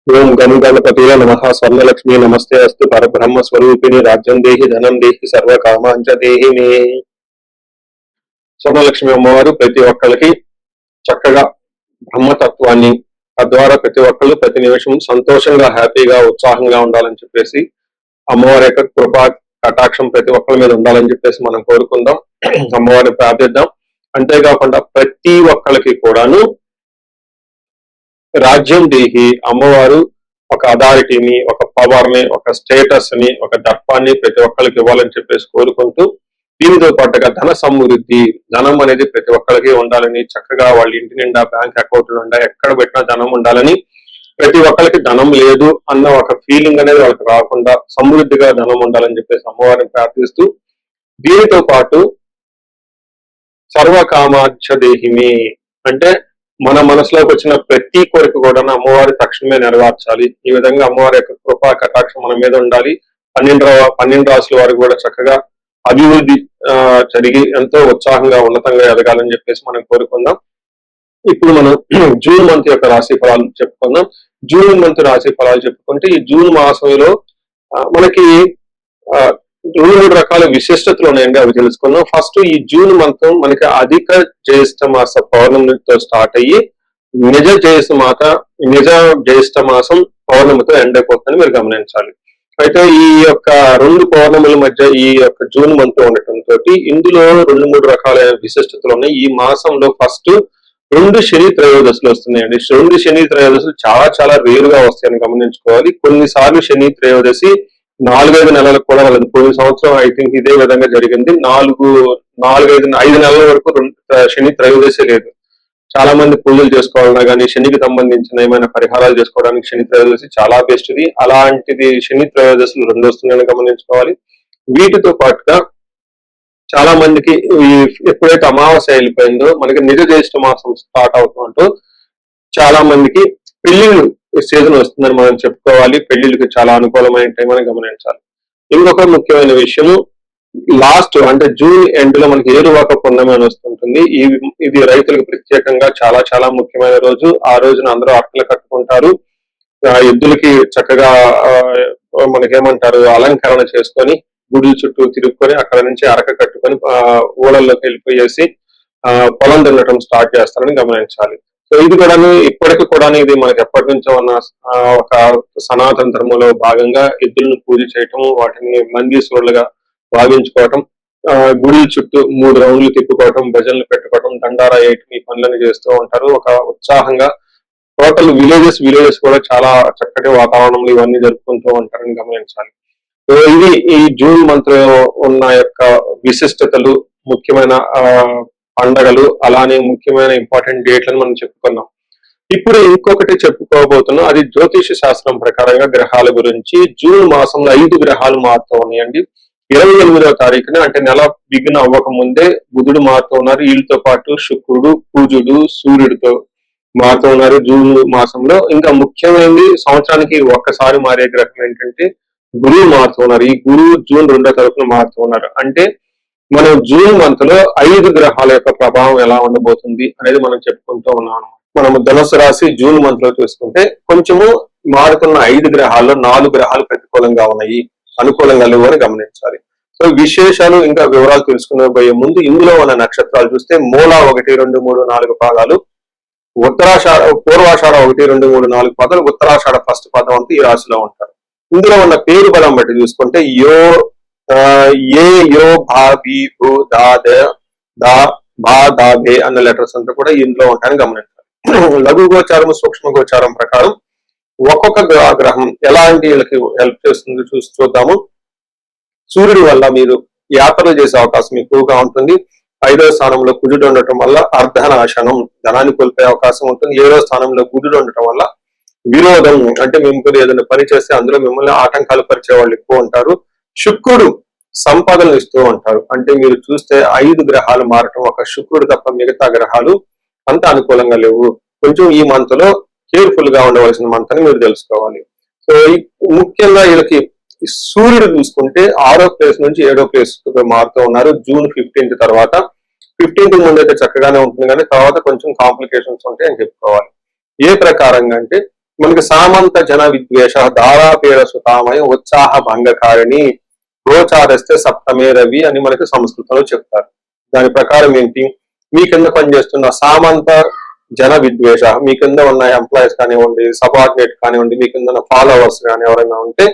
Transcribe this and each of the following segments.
ఓం గం గణపతియ నమః స్వర్ణలక్ష్మీ నమస్తే అస్తు పరబ్రహ్మ స్వరూపిణి రాజ్యం దేహి ధనం దేహి సర్వకామాంచ దేహి మే. స్వర్ణలక్ష్మి అమ్మవారు ప్రతి ఒక్కరికి చక్కగా బ్రహ్మతత్వాన్ని, తద్వారా ప్రతి ఒక్కళ్ళు ప్రతి నిమిషం సంతోషంగా, హ్యాపీగా, ఉత్సాహంగా ఉండాలని చెప్పేసి అమ్మవారి యొక్క కృపా కటాక్షం ప్రతి ఒక్కరి మీద ఉండాలని చెప్పేసి మనం కోరుకుందాం, అమ్మవారిని ప్రార్థిద్దాం. అంతేకాకుండా ప్రతి ఒక్కరికి కూడాను రాజ్యం దేహి అమ్మవారు ఒక అథారిటీని, ఒక పవర్ ని, ఒక స్టేటస్ ని, ఒక దర్పాన్ని ప్రతి ఒక్కరికి ఇవ్వాలని చెప్పేసి కోరుకుంటూ, దీనితో పాటుగా ధన సమృద్ధి, ధనం అనేది ప్రతి ఒక్కరికి ఉండాలని, చక్కగా వాళ్ళ ఇంటి నిండా బ్యాంక్ అకౌంట్లు ఉండా ఎక్కడ పెట్టినా ధనం ఉండాలని, ప్రతి ఒక్కరికి ధనం లేదు అన్న ఒక ఫీలింగ్ అనేది వాళ్ళకి రాకుండా సమృద్ధిగా ధనం ఉండాలని చెప్పేసి అమ్మవారిని ప్రార్థిస్తూ, దీనితో పాటు సర్వకామాక్ష దేహిని అంటే మన మనసులోకి వచ్చిన ప్రతి కోరిక కూడా అమ్మవారి తక్షణమే నెరవేర్చాలి. ఈ విధంగా అమ్మవారి యొక్క కృపా కటాక్షం మన మీద ఉండాలి. 12 రాసుల వారికి కూడా చక్కగా అభివృద్ధి జరిగి ఎంతో ఉత్సాహంగా ఉన్నతంగా ఎదగాలని చెప్పేసి మనం కోరుకుందాం. ఇప్పుడు మనం జూన్ మంత్ యొక్క రాశి ఫలాలు చెప్పుకుందాం. జూన్ మంత్ రాశి ఫలాలు చెప్పుకుంటే ఈ జూన్ మాసంలో మనకి 2-3 రకాల విశిష్టతలు ఉన్నాయండి, అవి తెలుసుకుందాం. ఫస్ట్, ఈ జూన్ మంత్ మనకి అధిక జ్యేష్ఠ మాస పౌర్ణమితో స్టార్ట్ అయ్యి నిజ జ్యేష్ఠ మాసం పౌర్ణమితో ఎండ్ అయిపోతుందని మీరు గమనించాలి. అయితే ఈ యొక్క 2 పౌర్ణముల మధ్య ఈ యొక్క జూన్ మంత్ ఉండటంతో ఇందులో 2-3 రకాలైన విశిష్టతలు ఉన్నాయి. ఈ మాసంలో ఫస్ట్ 2 శని త్రయోదశులు వస్తున్నాయండి. 2 శని త్రయోదశులు చాలా చాలా రేరుగా వస్తాయని గమనించుకోవాలి. కొన్నిసార్లు శని త్రయోదశి 4-5 నెలలకు కూడా వెళ్ళదు. పోయిన సంవత్సరం ఐ థింక్ ఇదే విధంగా జరిగింది. 5 నెలల వరకు శని త్రయోదశి లేదు. చాలా మంది పూజలు చేసుకోవాలన్నా కానీ, శనికి సంబంధించిన ఏమైనా పరిహారాలు చేసుకోవడానికి శని త్రయోదశి చాలా బెస్ట్ ది. అలాంటిది శని త్రయోదశులు 2 వస్తున్నాయని గమనించుకోవాలి. వీటితో పాటుగా చాలా మందికి ఎప్పుడైతే అమావాస్య వెళ్ళిపోయిందో మనకి నిజ జ్యేష్ఠ మాసం స్టార్ట్ అవుతుంటూ చాలా మందికి పెళ్లిళ్ళు సీజన్ వస్తుందని మనం చెప్పుకోవాలి. పెళ్లిళ్ళకి చాలా అనుకూలమైన టైం అని గమనించాలి. ఇంకొక ముఖ్యమైన విషయము, లాస్ట్ అంటే జూన్ ఎండ్ లో మనకి ఏరువాక పున్నమి అని వస్తుంటుంది. ఇది రైతులకు ప్రత్యేకంగా చాలా చాలా ముఖ్యమైన రోజు. ఆ రోజున అందరూ అట్టలు కట్టుకుంటారు. ఎద్దులకి చక్కగా మనకేమంటారు అలంకరణ చేసుకొని గుడి చుట్టూ తిరుగుకొని అక్కడ నుంచి అరక కట్టుకొని ఊళ్ళల్లోకి వెళ్ళిపోయేసి పొలం దున్నటం స్టార్ట్ చేస్తారని గమనించాలి. సో ఇది కూడా ఇప్పటికి కూడా ఇది మనకి ఎప్పటి నుంచో ఉన్న ఒక సనాతన ధర్మంలో భాగంగా ఎద్దులను పూజ చేయటం, వాటిని నందీశ్వరులుగా భావించుకోవటం, గుడి చుట్టూ 3 రౌండ్లు తిప్పుకోవటం, భజనలు పెట్టుకోవటం, దండారా వేయటం, ఈ పనులను చేస్తూ ఉంటారు. ఒక ఉత్సాహంగా టోటల్ విలేజెస్ కూడా చాలా చక్కటి వాతావరణంలో ఇవన్నీ జరుపుకుంటూ ఉంటారని గమనించాలి. సో ఇది ఈ జూన్ మంత్ లో ఉన్న యొక్క విశిష్టతలు, ముఖ్యమైన పండగలు, అలానే ముఖ్యమైన ఇంపార్టెంట్ డేట్లను మనం చెప్పుకున్నాం. ఇప్పుడు ఇంకొకటి చెప్పుకోబోతున్నాం, అది జ్యోతిష శాస్త్రం ప్రకారంగా గ్రహాల గురించి. జూన్ మాసంలో 5 గ్రహాలు మారుతూ ఉన్నాయండి. 28వ తారీఖున అంటే నెల బిగిన అవ్వక ముందే బుధుడు మారుతూ ఉన్నారు. వీళ్ళతో పాటు శుక్రుడు, కుజుడు, సూర్యుడితో మారుతూ ఉన్నారు జూన్ మాసంలో. ఇంకా ముఖ్యమైనది సంవత్సరానికి ఒక్కసారి మారే గ్రహం ఏంటంటే గురువు మారుతూ ఉన్నారు. ఈ గురువు జూన్ 2వ తారీఖున మారుతూ ఉన్నారు. అంటే మనం జూన్ మంత్ లో 5 గ్రహాల యొక్క ప్రభావం ఎలా ఉండబోతుంది అనేది మనం చెప్పుకుంటూ ఉన్నాం. మనము ధనుసు రాశి జూన్ మంత్ లో చూసుకుంటే కొంచెము మారుతున్న 5 గ్రహాల్లో 4 గ్రహాలు ప్రతికూలంగా ఉన్నాయి, అనుకూలంగా లేవు అని గమనించాలి. సో విశేషాలు ఇంకా వివరాలు తెలుసుకునే పోయే ముందు ఇందులో ఉన్న నక్షత్రాలు చూస్తే మూల 1, 2, 3, 4 పాదాలు, పూర్వాషాఢ 1, 2, 3, 4 పాదాలు, ఉత్తరాషాఢ ఫస్ట్ పాదం అంతా ఈ రాశిలో ఉంటారు. ఇందులో ఉన్న పేరు బలం బట్టి చూసుకుంటే యో భా బి భూ దా దా భా దా బే అన్న లెటర్స్ అంతా కూడా ఇందులో ఉంటాయని గమనించాలి. లఘు గోచారం, సూక్ష్మ గోచారం ప్రకారం ఒక్కొక్క గ్రహం ఎలాంటి వీళ్ళకి హెల్ప్ చేస్తుంది చూద్దాము. సూర్యుడి వల్ల మీరు యాత్రలు చేసే అవకాశం ఎక్కువగా ఉంటుంది. 5వ స్థానంలో కుజుడు ఉండటం వల్ల అర్ధనాశనం, ధనాన్ని కోల్పోయే అవకాశం ఉంటుంది. 7వ స్థానంలో కుజుడు ఉండటం వల్ల విరోధం, అంటే మిమ్మల్ని ఏదైనా పని చేస్తే అందులో మిమ్మల్ని ఆటంకాలు పరిచే వాళ్ళు ఎక్కువ ఉంటారు. శుక్రుడు సంపదలు ఇస్తూ ఉంటారు. అంటే మీరు చూస్తే 5 గ్రహాలు మారటం, ఒక శుక్రుడు తప్ప మిగతా గ్రహాలు అంత అనుకూలంగా లేవు. కొంచెం ఈ మంత్ లో కేర్ఫుల్ గా ఉండవలసిన మంత్ అని మీరు తెలుసుకోవాలి. సో ముఖ్యంగా వీళ్ళకి సూర్యుడు చూసుకుంటే 6వ ప్లేస్ నుంచి 7వ ప్లేస్ మారుతూ ఉన్నారు జూన్ 15 తర్వాత. 15 ముందు అయితే చక్కగానే ఉంటుంది, కానీ తర్వాత కొంచెం కాంప్లికేషన్స్ ఉంటాయి అని చెప్పుకోవాలి. ఏ ప్రకారంగా అంటే మనకి సామంత జన విద్వేష దారాపీడ సుతామయ ఉత్సాహ భంగకారిణి గోచారస్తే సప్తమే రవి అని మనకి సంస్కృతంలో చెప్తారు. దాని ప్రకారం ఏంటి, మీ కింద పనిచేస్తున్న సామంత జన విద్వేష, మీ కింద ఉన్న ఎంప్లాయీస్ కానివ్వండి, సబార్డినేట్ కానివ్వండి, మీ కింద ఉన్న ఫాలోవర్స్ కానీ ఎవరైనా ఉంటే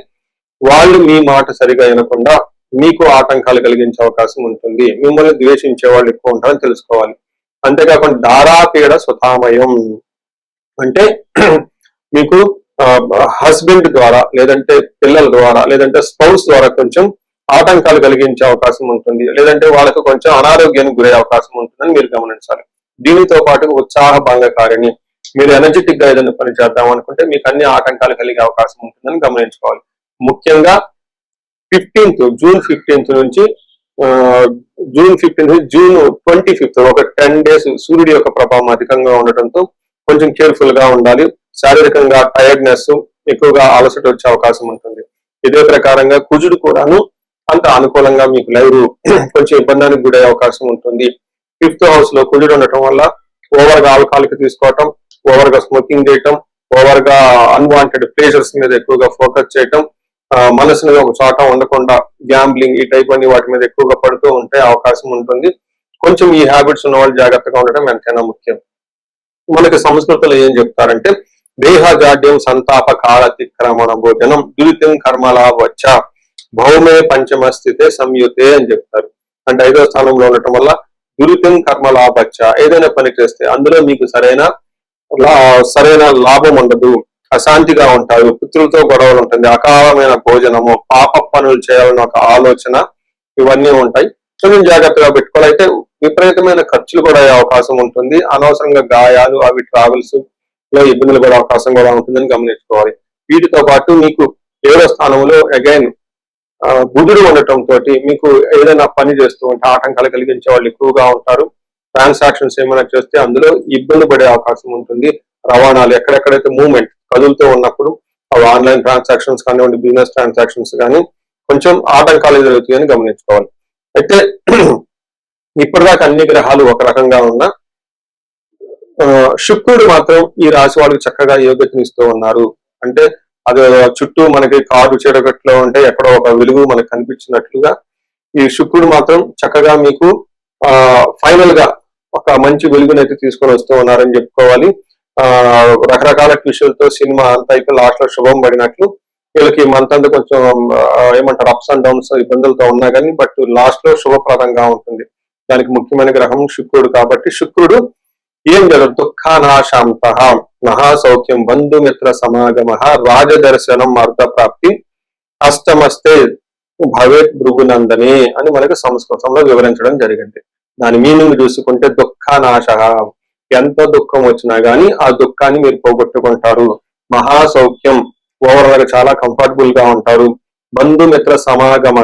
వాళ్ళు మీ మాట సరిగా వినకుండా మీకు ఆటంకాలు కలిగించే అవకాశం ఉంటుంది. మిమ్మల్ని ద్వేషించే వాళ్ళు ఎక్కువ ఉంటారని తెలుసుకోవాలి. అంతేకాకుండా దారాపీడ సుతామయం అంటే మీకు హస్బెండ్ ద్వారా, లేదంటే పిల్లల ద్వారా, లేదంటే స్పౌస్ ద్వారా కొంచెం ఆటంకాలు కలిగించే అవకాశం ఉంటుంది, లేదంటే వాళ్ళకు కొంచెం అనారోగ్యానికి గురయ్యే అవకాశం ఉంటుందని మీరు గమనించాలి. దీనితో పాటు ఉత్సాహ భంగకారిణి, మీరు ఎనర్జెటిక్ గా ఏదైనా పని చేద్దాం అనుకుంటే మీకు అన్ని ఆటంకాలు కలిగే అవకాశం ఉంటుందని గమనించుకోవాలి. ముఖ్యంగా జూన్ 15 నుంచి జూన్ 25 ఒక 10 days సూర్యుడి యొక్క ప్రభావం అధికంగా ఉండటంతో కొంచెం కేర్ఫుల్ గా ఉండాలి. శారీరకంగా టైర్డ్నెస్, ఎక్కువగా అలసట వచ్చే అవకాశం ఉంటుంది. ఇదే ప్రకారంగా కుజుడు కూడాను అంత అనుకూలంగా మీకు లేరు, కొంచెం ఇబ్బందానికి గురయ్యే అవకాశం ఉంటుంది. 5th house లో కుజుడు ఉండటం వల్ల ఓవర్ గా ఆల్కహాలిక్ తీసుకోవటం, ఓవర్ గా స్మోకింగ్ చేయటం, ఓవర్ గా అన్వాంటెడ్ ప్లేజర్స్ మీద ఎక్కువగా ఫోకస్ చేయటం, మనసుని ఒక చోట ఉండకుండా గ్యాంబ్లింగ్ ఈ టైప్ అన్ని వాటి మీద ఎక్కువగా పడుతూ ఉంటే అవకాశం ఉంటుంది. కొంచెం ఈ హ్యాబిట్స్ ఉన్న వాళ్ళు జాగ్రత్తగా ఉండటం ఎంతైనా ముఖ్యం. మనకి సంస్కృతిలో ఏం చెప్తారంటే దేహజాడ్యం సంతాప కాలతిక్రమణ భోజనం దురితం కర్మలా వచ్చ భౌమే పంచమ స్థితే సంయుతే అని చెప్తారు. అంటే 5వ స్థానంలో ఉండటం వల్ల దురితం కర్మలాభచ్చ, ఏదైనా పని చేస్తే అందులో మీకు సరైన లాభం ఉండదు, అశాంతిగా ఉంటారు, పుత్రులతో గొడవలు ఉంటుంది, అకాలమైన భోజనము, పాప పనులు చేయాలన్న ఒక ఆలోచన, ఇవన్నీ ఉంటాయి. కొంచెం జాగ్రత్తగా పెట్టుకోవాలి. అయితే విపరీతమైన ఖర్చులు కూడా అయ్యే అవకాశం ఉంటుంది. అనవసరంగా గాయాలు, అవి ట్రావెల్స్ లో ఇబ్బందులు పడే అవకాశం కూడా ఉంటుందని గమనించుకోవాలి. వీటితో పాటు మీకు 7వ స్థానంలో అగైన్ బుధుడు ఉండటంతో మీకు ఏదైనా పని చేస్తూ ఉంటే ఆటంకాలు కలిగించే వాళ్ళు ఎక్కువగా ఉంటారు. ట్రాన్సాక్షన్స్ ఏమైనా చేస్తే అందులో ఇబ్బంది పడే అవకాశం ఉంటుంది. రవాణాలు ఎక్కడెక్కడైతే మూవ్మెంట్ కదులుతూ ఉన్నప్పుడు అవి ఆన్లైన్ ట్రాన్సాక్షన్స్ కానివ్వండి, బిజినెస్ ట్రాన్సాక్షన్స్ కానీ కొంచెం ఆటంకాలు జరుగుతాయని గమనించుకోవాలి. అయితే ఇప్పటిదాకా అన్ని గ్రహాలు ఒక రకంగా ఉన్న శుక్రుడు మాత్రం ఈ రాశి వాళ్ళకి చక్కగా యోగ్యతనిస్తూ ఉన్నారు. అంటే అది చుట్టూ మనకి కారు చీడగట్లో ఉంటే ఎక్కడో ఒక వెలుగు మనకు కనిపించినట్లుగా ఈ శుక్రుడు మాత్రం చక్కగా మీకు ఫైనల్ గా ఒక మంచి వెలుగునైతే తీసుకొని వస్తూ ఉన్నారని చెప్పుకోవాలి. రకరకాల ట్విస్టులతో సినిమా అంతా అయిపోయి లాస్ట్ లో శుభం పడినట్లు వీళ్ళకి మంత్ అంతా కొంచెం ఏమంటారు అప్స్ అండ్ డౌన్స్ ఇబ్బందులతో ఉన్నా కానీ బట్ లాస్ట్ లో శుభప్రదంగా ఉంటుంది. దానికి ముఖ్యమైన గ్రహం శుక్రుడు కాబట్టి శుక్రుడు ఏం జరగదు, దుఃఖానాశాంత మహాసౌఖ్యం బంధుమిత్ర సమాగమ రాజదర్శనం అర్థప్రాప్తి అష్టమస్తే భవేత్ భృగునందనే అని మనకు సంస్కృతంలో వివరించడం జరిగింది. దాని మీనింగ్ చూసుకుంటే దుఃఖానాశ, ఎంత దుఃఖం వచ్చినా గానీ ఆ దుఃఖాన్ని మీరు పోగొట్టుకుంటారు. మహాసౌఖ్యం, ఓవరాల్ గా చాలా కంఫర్టబుల్ గా ఉంటారు. బంధుమిత్ర సమాగమ,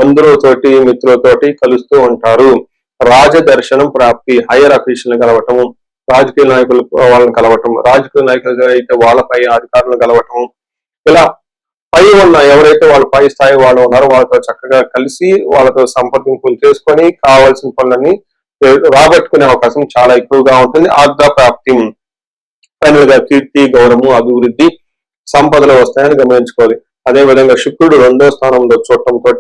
బంధువులతోటి మిత్రులతోటి కలుస్తూ ఉంటారు. రాజదర్శనం ప్రాప్తి, హైయర్ అఫీషియల్ కలవటము, రాజకీయ నాయకులు వాళ్ళని కలవటం, రాజకీయ నాయకులు అయితే వాళ్ళపై అధికారులను కలవటం, ఇలా పై ఉన్న ఎవరైతే వాళ్ళ పై స్థాయి వాళ్ళు ఉన్నారో వాళ్ళతో చక్కగా కలిసి వాళ్ళతో సంప్రదింపులు చేసుకొని కావాల్సిన పనులన్నీ రాబట్టుకునే అవకాశం చాలా ఎక్కువగా ఉంటుంది. ఆర్థ ప్రాప్తి, ఫైనల్ గా కీర్తి, గౌరవము, అభివృద్ధి, సంపదలు వస్తాయని గమనించుకోవాలి. అదే విధంగా శుక్రుడు 2వ స్థానంలో చూడటంతో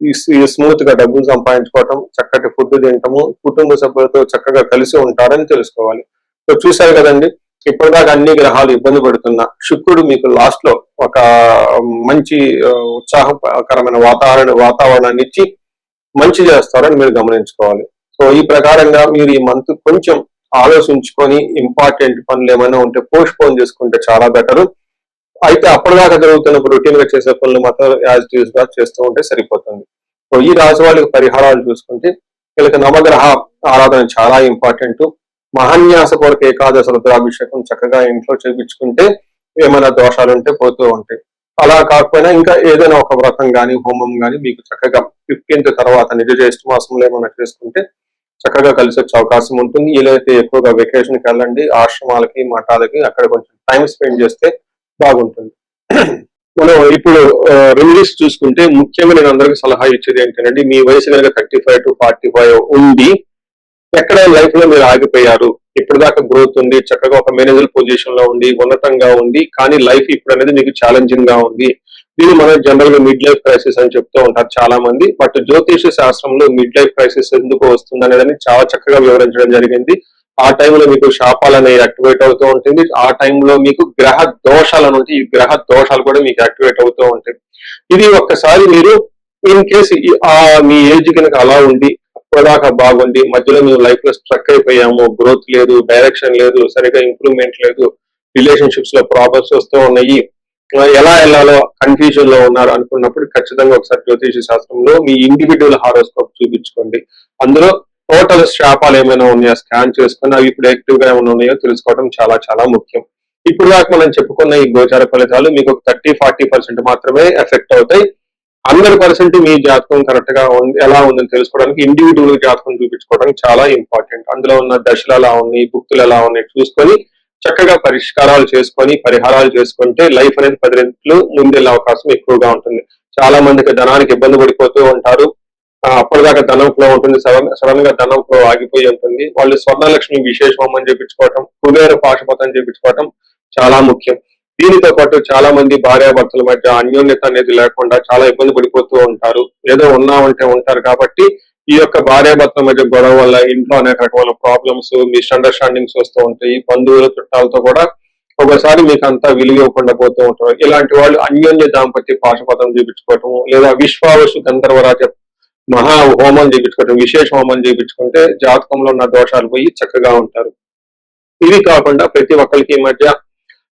ఈ స్మూత్ గా డబ్బులు సంపాదించుకోవటం, చక్కటి ఫుడ్ తినటము, కుటుంబ సభ్యులతో చక్కగా కలిసి ఉంటారని తెలుసుకోవాలి. సో చూశారు కదండి, ఇప్పటిదాకా అన్ని గ్రహాలు ఇబ్బంది పడుతున్నా శుక్రుడు మీకు లాస్ట్ లో ఒక మంచి ఉత్సాహకరమైన వాతావరణాన్ని ఇచ్చి మంచి చేస్తారని మీరు గమనించుకోవాలి. సో ఈ ప్రకారంగా మీరు ఈ మంత్ కొంచెం ఆలోచించుకొని ఇంపార్టెంట్ పనులు ఏమైనా ఉంటే పోస్ట్ పోన్ చేసుకుంటే చాలా బెటర్. అయితే అప్పటిదాకా జరుగుతున్న రొటీన్ గా చేసే పనులు మాత్రం యాజ్ యూజ్ గా చేస్తూ ఉంటే సరిపోతుంది. సో ఈ రాశి వాళ్ళకి పరిహారాలు చూసుకుంటే వీళ్ళకి నవగ్రహ ఆరాధన చాలా ఇంపార్టెంట్. మహాన్యాసపూర్వక ఏకాదశ రుద్రాభిషేకం చక్కగా ఇంట్లో చేయించుకుంటే ఏమైనా దోషాలు ఉంటే పోతూ ఉంటాయి. అలా కాకపోయినా ఇంకా ఏదైనా ఒక వ్రతం గాని హోమం గాని మీకు చక్కగా 15th తర్వాత నిజ జ్యేష్ఠ మాసంలో ఏమైనా చేసుకుంటే చక్కగా కలిసి వచ్చే అవకాశం ఉంటుంది. వీలైతే ఎక్కువగా వెకేషన్కి వెళ్ళండి, ఆశ్రమాలకి మఠాలకి, అక్కడ కొంచెం టైం స్పెండ్ చేస్తే బాగుంటుంది. మనం ఇప్పుడు రెమెడీస్ చూసుకుంటే ముఖ్యంగా నేను అందరికి సలహా ఇచ్చేది ఏంటంటే మీ వయసు కనుక 35 to 45 ఉంది, ఎక్కడ లైఫ్ లో మీరు ఆగిపోయారు, ఇప్పుడు దాకా గ్రోత్ ఉంది, చక్కగా ఒక మేనేజర్ పొజిషన్ లో ఉండి ఉన్నతంగా ఉంది, కానీ లైఫ్ ఇప్పుడు అనేది మీకు ఛాలెంజింగ్ గా ఉంది. దీన్ని మనం జనరల్ గా మిడ్ లైఫ్ క్రైసిస్ అని చెప్తూ ఉంటారు చాలా మంది. బట్ జ్యోతిష శాస్త్రంలో మిడ్ లైఫ్ క్రైసిస్ ఎందుకు వస్తుంది అనేది చాలా చక్కగా వివరించడం జరిగింది. ఆ టైంలో మీకు శాపాలు అనేవి యాక్టివేట్ అవుతూ ఉంటుంది. ఆ టైంలో మీకు గ్రహ దోషాల నుంచి ఈ గ్రహ దోషాలు కూడా మీకు యాక్టివేట్ అవుతూ ఉంటాయి. ఇది ఒక్కసారి మీరు ఇన్ కేసు మీ ఏజ్ కనుక అలా ఉండి అప్పటిదాకా బాగుండి మధ్యలో మేము లైఫ్ లో స్ట్రక్ అయిపోయాము, గ్రోత్ లేదు, డైరెక్షన్ లేదు, సరిగా ఇంప్రూవ్మెంట్ లేదు, రిలేషన్షిప్స్ లో ప్రాబ్లమ్స్ వస్తూ ఉన్నాయి, ఎలా వెళ్ళాలో కన్ఫ్యూజన్ లో ఉన్నారు అనుకున్నప్పుడు ఖచ్చితంగా ఒకసారి జ్యోతిష శాస్త్రంలో మీ ఇండివిడ్యువల్ హారోస్కోప్ చూపించుకోండి. అందులో టోటల్ శాపాలు ఏమైనా ఉన్నాయో స్కాన్ చేసుకుని అవి ఇప్పుడు యాక్టివ్ గా ఏమైనా ఉన్నాయో తెలుసుకోవడం చాలా చాలా ముఖ్యం. ఇప్పుడు దాకా మనం చెప్పుకున్న ఈ గోచార ఫలితాలు మీకు 30-40% మాత్రమే ఎఫెక్ట్ అవుతాయి. 100% మీ జాతకం కరెక్ట్ గా ఎలా ఉందని తెలుసుకోవడానికి ఇండివిడ్యువల్ జాతకం చూపించుకోవడానికి చాలా ఇంపార్టెంట్. అందులో ఉన్న దశలు ఎలా ఉన్నాయి, భుక్తులు ఎలా ఉన్నాయి చూసుకొని చక్కగా పరిష్కారాలు చేసుకొని పరిహారాలు చేసుకుంటే లైఫ్ అనేది 10 రెట్లు ముందెళ్ళే అవకాశం ఎక్కువగా ఉంటుంది. చాలా మందికి ధనానికి ఇబ్బంది పడిపోతూ ఉంటారు. అప్పటిదాకా ధనం ఫ్లో ఉంటుంది, సడన్ గా ధనం ఫ్లో ఆగిపోయి ఉంటుంది. వాళ్ళు స్వర్ణలక్ష్మి విశేష హోమం చేయించుకోవటం, కుబేర పాశుపతం చేయించుకోవటం చాలా ముఖ్యం. దీనితో పాటు చాలా మంది భార్యాభర్తల మధ్య అన్యోన్యత అనేది లేకుండా చాలా ఇబ్బంది పడిపోతూ ఉంటారు. ఏదో ఉన్నామంటే ఉంటారు కాబట్టి ఈ యొక్క భార్యాభర్తల మధ్య గొడవ వల్ల ఇంట్లో అనేక రకమైన ప్రాబ్లమ్స్, మిస్అండర్స్టాండింగ్స్ వస్తూ ఉంటాయి. బంధువుల చుట్టాలతో కూడా ఒకసారి మీకు అంతా విలువకుండా పోతూ ఉంటారు. ఇలాంటి వాళ్ళు అన్యోన్య దాంపత్య పాశుపతం చేయించుకోవటం లేదా విశ్వావసు గంధర్వరాజ మహా హోమం చేయించుకోవటం, విశేష హోమం చేయించుకుంటే జాతకంలో ఉన్న దోషాలు పోయి చక్కగా ఉంటారు. ఇవి కాకుండా ప్రతి ఒక్కరికి ఈ మధ్య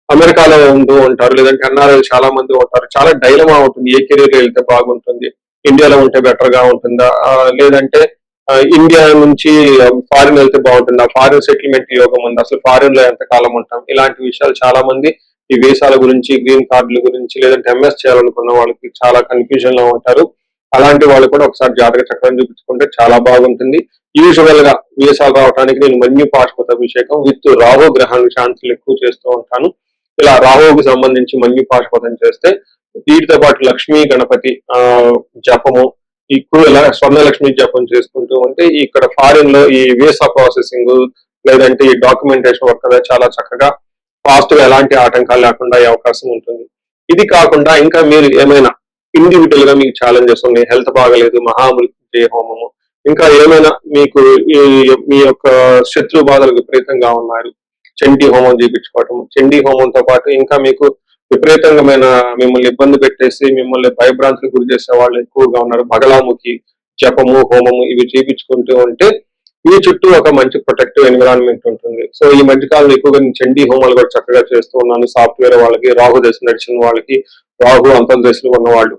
అమెరికాలో ఉంటూ ఉంటారు, లేదంటే ఎన్ఆర్ఐ చాలా మంది ఉంటారు. చాలా డైలమా ఉంటుంది, ఏ కెరీర్ వెళ్తే బాగుంటుంది, ఇండియాలో ఉంటే బెటర్ గా ఉంటుందా, లేదంటే ఇండియా నుంచి ఫారిన్ వెళ్తే బాగుంటుందా, ఫారిన్ సెటిల్మెంట్ యోగం ఉంది, అసలు ఫారిన్ లో ఎంత కాలం ఉంటాం, ఇలాంటి విషయాలు చాలా మంది ఈ వీసాల గురించి, గ్రీన్ కార్డుల గురించి, లేదంటే ఎంఎస్ చేయాలనుకున్న వాళ్ళకి చాలా కన్ఫ్యూజన్ లో ఉంటారు. అలాంటి వాళ్ళు కూడా ఒకసారి జాతక చక్రం చూపించుకుంటే చాలా బాగుంటుంది. యూజువల్ గా వీసాలు రావడానికి నేను మన్యు పాశుపత అభిషేకం విత్ రాహు గ్రహానికి శాంతులు ఎక్కువ చేస్తూ ఉంటాను. ఇలా రాహువుకి సంబంధించి మన్యు పాశుపతం చేస్తే వీటితో పాటు లక్ష్మీ గణపతి జపము, ఇప్పుడు ఇలా స్వర్ణలక్ష్మి జపం చేసుకుంటూ ఉంటే ఇక్కడ ఫారిన్ లో ఈ వీసా ప్రాసెసింగ్ లేదంటే ఈ డాక్యుమెంటేషన్ వర్క్ అనేది చాలా చక్కగా ఫాస్ట్ గా ఎలాంటి ఆటంకాలు లేకుండా అయ్యే అవకాశం ఉంటుంది. ఇది కాకుండా ఇంకా మీరు ఏమైనా ఇండివిజువల్ గా మీకు ఛాలెంజెస్ ఉన్నాయి, హెల్త్ బాగలేదు, మహామృత్యుంజయ హోమము, ఇంకా ఏమైనా మీకు మీ యొక్క శత్రు బాధలు విపరీతంగా ఉన్నారు, చండీ హోమం చేయించుకోవటం, చండీ హోమంతో పాటు ఇంకా మీకు విపరీతమైన మిమ్మల్ని ఇబ్బంది పెట్టేసి మిమ్మల్ని భయభ్రాంతులకు గురి చేసే వాళ్ళు ఎక్కువగా ఉన్నారు, బగలాముఖి జపము హోమము ఇవి చేయించుకుంటూ ఉంటే మీ చుట్టూ ఒక మంచి ప్రొటెక్టివ్ ఎన్విరాన్మెంట్ ఉంటుంది. సో ఈ మధ్యకాలంలో ఎక్కువగా నేను చండీ హోమాలు కూడా చక్కగా చేస్తూ ఉన్నాను. సాఫ్ట్వేర్ వాళ్ళకి, రాహు దశ నడిచిన వాళ్ళకి, రాహు అంతర్దశలో ఉన్న వాళ్ళు,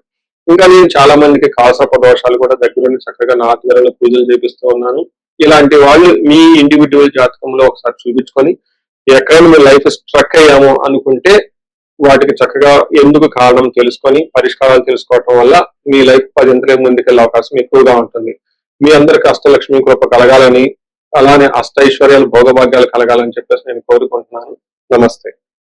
ఇంకా నేను చాలా మందికి కాసప దోషాలు కూడా దగ్గరుండి చక్కగా నా ఆధ్వర్యంలో పూజలు చేపిస్తూ ఉన్నాను. ఇలాంటి వాళ్ళు మీ ఇండివిడ్యువల్ జాతకంలో ఒకసారి చూపించుకొని ఎక్కడైనా మీ లైఫ్ స్ట్రక్ అయ్యాము అనుకుంటే వాటికి చక్కగా ఎందుకు కారణం తెలుసుకొని పరిష్కారాలు తెలుసుకోవటం వల్ల మీ లైఫ్ 10 ముందుకెళ్ళే అవకాశం ఎక్కువగా ఉంటుంది. మీ అందరికి అష్టలక్ష్మి కృప కలగాలని, అలానే అష్టైశ్వర్యాలు భోగభాగ్యాలు కలగాలని చెప్పేసి నేను కోరుకుంటున్నాను. నమస్తే.